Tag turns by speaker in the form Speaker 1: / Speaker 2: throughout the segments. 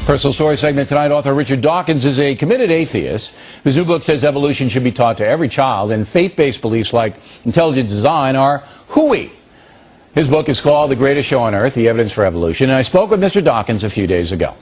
Speaker 1: Personal story segment tonight. Author Richard Dawkins is a committed atheist whose new book says evolution should be taught to every child, and faith-based beliefs like intelligent design are hooey. His book is called The Greatest Show on Earth, The Evidence for Evolution, and I spoke with Mr. Dawkins a few days ago.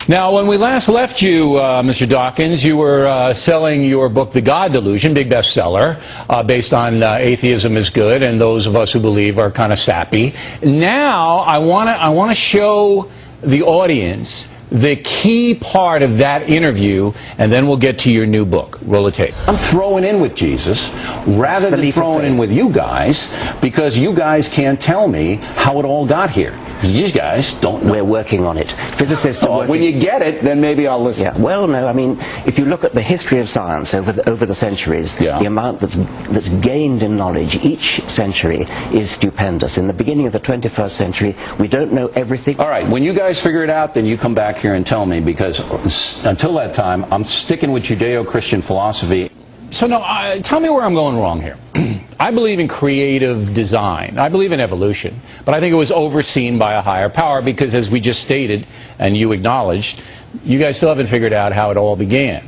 Speaker 1: Now, when we last left you, Mr. Dawkins, you were selling your book, The God Delusion, big bestseller, based on atheism is good, and those of us who believe are kind of sappy. Now, I want to show the audience the key part of that interview, and then we'll get to your new book. Roll the tape. I'm throwing in with Jesus rather than throwing in with you guys, because you guys can't tell me how it all got here. You guys don't know.
Speaker 2: We're working on it. Physicists are working.
Speaker 1: When you get it, then maybe I'll listen.
Speaker 2: Yeah. Well, no, I mean, if you look at the history of science over the centuries, the amount that's gained in knowledge each century is stupendous. In the beginning of the 21st century, we don't know everything.
Speaker 1: All right, when you guys figure it out, then you come back here and tell me, because until that time, I'm sticking with Judeo-Christian philosophy. So now, tell me where I'm going wrong here. I believe in creative design. I believe in evolution. But I think it was overseen by a higher power because, as we just stated, and you acknowledged, you guys still haven't figured out how it all began.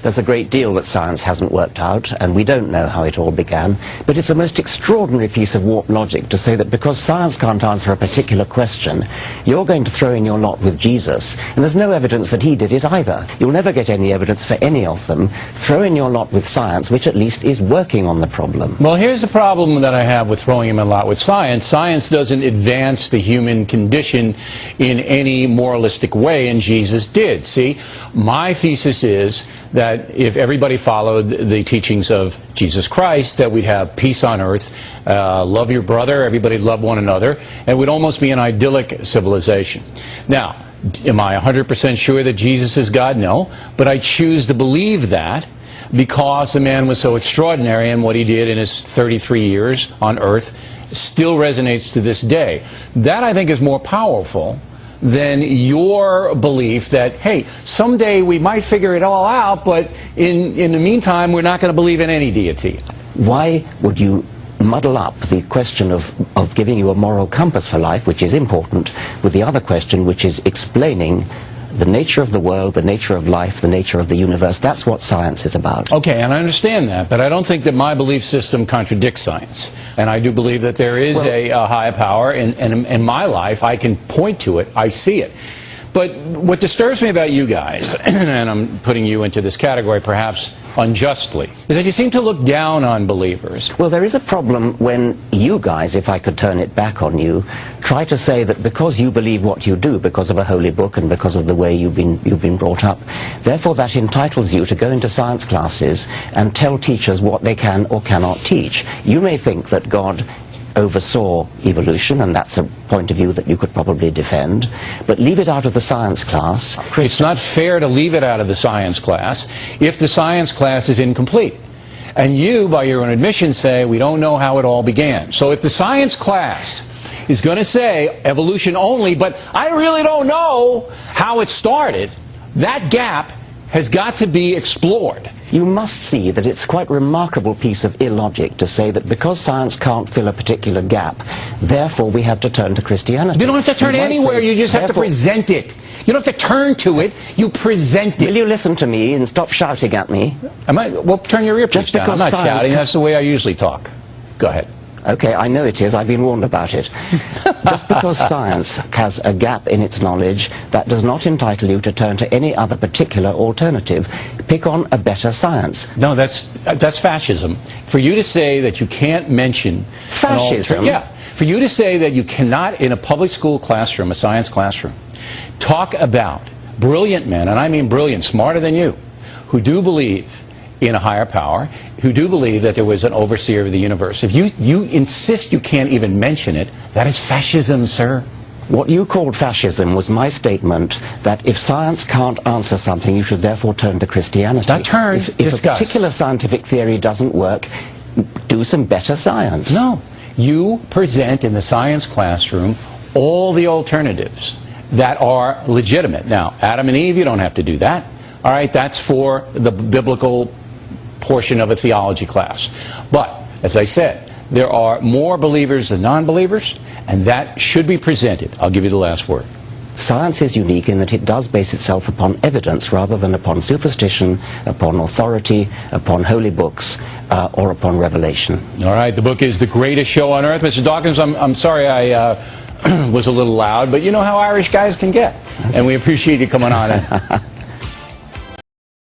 Speaker 2: There's a great deal that science hasn't worked out, and we don't know how it all began. But it's a most extraordinary piece of warped logic to say that because science can't answer a particular question, you're going to throw in your lot with Jesus, and there's no evidence that he did it either. You'll never get any evidence for any of them. Throw in your lot with science, which at least is working on the problem.
Speaker 1: Well, here's the problem that I have with throwing him in a lot with science. Science doesn't advance the human condition in any moralistic way, and Jesus did. See, my thesis is that if everybody followed the teachings of Jesus Christ, that we'd have peace on earth, love your brother, everybody'd love one another, and we'd almost be an idyllic civilization. Now, am I 100% sure that Jesus is God? No, but I choose to believe that because the man was so extraordinary, and what he did in his 33 years on earth still resonates to this day. That, I think, is more powerful than your belief that, hey, someday we might figure it all out, but in the meantime, we're not going to believe in any deity.
Speaker 2: Why would you muddle up the question of giving you a moral compass for life, which is important, with the other question, which is explaining the nature of the world, the nature of life, the nature of the universe? That's what science is about.
Speaker 1: Okay, and I understand that, but I don't think that my belief system contradicts science. And I do believe that there is a higher power, and in my life, I can point to it, I see it. But what disturbs me about you guys, and I'm putting you into this category perhaps unjustly, is that you seem to look down on believers.
Speaker 2: Well, there is a problem when you guys, if I could turn it back on you, try to say that because you believe what you do, because of a holy book and because of the way you've been brought up, therefore that entitles you to go into science classes and tell teachers what they can or cannot teach. You may think that God oversaw evolution, and that's a point of view that you could probably defend, but leave it out of the science class.
Speaker 1: It's not fair to leave it out of the science class if the science class is incomplete. And you, by your own admission, say, we don't know how it all began. So if the science class is going to say evolution only, but I really don't know how it started, that gap has got to be explored.
Speaker 2: You must see that it's quite a remarkable piece of illogic to say that because science can't fill a particular gap, therefore we have to turn to Christianity.
Speaker 1: You don't have to turn anywhere, you just have to present it. You don't have to turn to it, you present it.
Speaker 2: Will you listen to me and stop shouting at me?
Speaker 1: Well, turn your earpiece down. I'm not shouting, that's the way I usually talk. Go ahead.
Speaker 2: Okay, I know it is. I've been warned about it. Just because science has a gap in its knowledge, that does not entitle you to turn to any other particular alternative. Pick on a better science.
Speaker 1: No, that's fascism. For you to say that you can't mention
Speaker 2: fascism.
Speaker 1: Yeah. For you to say that you cannot, in a public school classroom, a science classroom, talk about brilliant men, and I mean brilliant, smarter than you, who do believe in a higher power, who do believe that there was an overseer of the universe. If you insist you can't even mention it, that is fascism, sir.
Speaker 2: What you called fascism was my statement that if science can't answer something, you should therefore turn to Christianity.
Speaker 1: Not turn,
Speaker 2: if a particular scientific theory doesn't work, do some better science.
Speaker 1: No. You present in the science classroom all the alternatives that are legitimate. Now, Adam and Eve, you don't have to do that. All right, that's for the biblical portion of a theology class. But, as I said, there are more believers than non-believers, and that should be presented. I'll give you the last word.
Speaker 2: Science is unique in that it does base itself upon evidence rather than upon superstition, upon authority, upon holy books, or upon revelation.
Speaker 1: All right, the book is The Greatest Show on Earth. Mr. Dawkins, I'm sorry I was a little loud, but you know how Irish guys can get. And we appreciate you coming on.